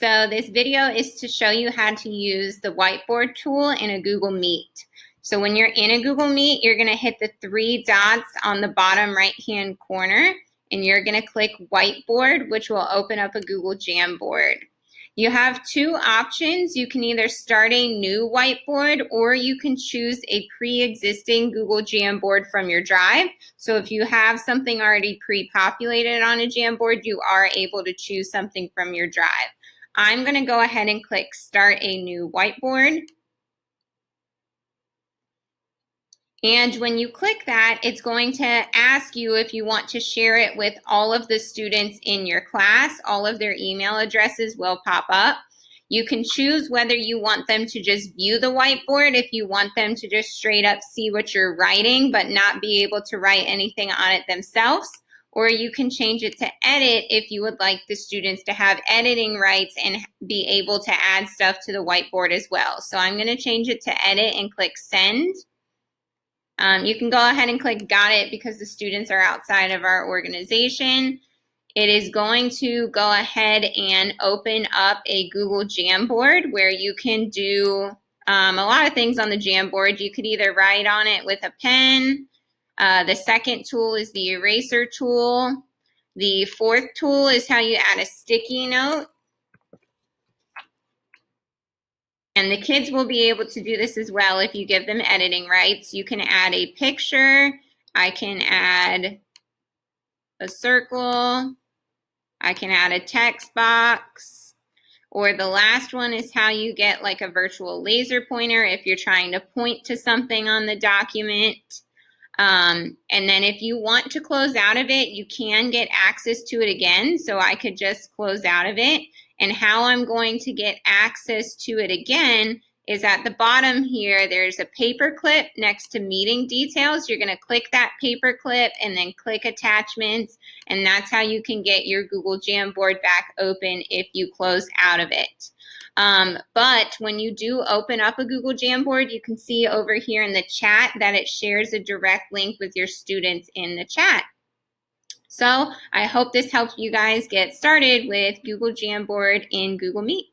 So this video is to show you how to use the Whiteboard tool in a Google Meet. So when you're in a Google Meet, you're going to hit the three dots on the bottom right-hand corner, and you're going to click Whiteboard, which will open up a Google Jamboard. You have two options. You can either start a new whiteboard, or you can choose a pre-existing Google Jamboard from your drive. So if you have something already pre-populated on a Jamboard, you are able to choose something from your drive. I'm going to go ahead and click Start a New Whiteboard. And when you click that, it's going to ask you if you want to share it with all of the students in your class. All of their email addresses will pop up. You can choose whether you want them to just view the whiteboard, if you want them to just straight up see what you're writing but not be able to write anything on it themselves. Or you can change it to edit if you would like the students to have editing rights and be able to add stuff to the whiteboard as well. So I'm going to change it to edit and click send. You can go ahead and click got it because the students are outside of our organization. It is going to go ahead and open up a Google Jamboard where you can do a lot of things on the Jamboard. You could either write on it with a pen. The second tool is the eraser tool. The fourth tool is how you add a sticky note. And the kids will be able to do this as well if you give them editing rights. You can add a picture. I can add a circle. I can add a text box. Or the last one is how you get like a virtual laser pointer if you're trying to point to something on the document. And then if you want to close out of it, you can get access to it again. So I could just close out of it. And how I'm going to get access to it again is at the bottom here, there's a paper clip next to meeting details. You're going to click that paper clip and then click attachments. And that's how you can get your Google Jamboard back open if you close out of it. But when you do open up a Google Jamboard, you can see over here in the chat that it shares a direct link with your students in the chat. So I hope this helps you guys get started with Google Jamboard in Google Meet.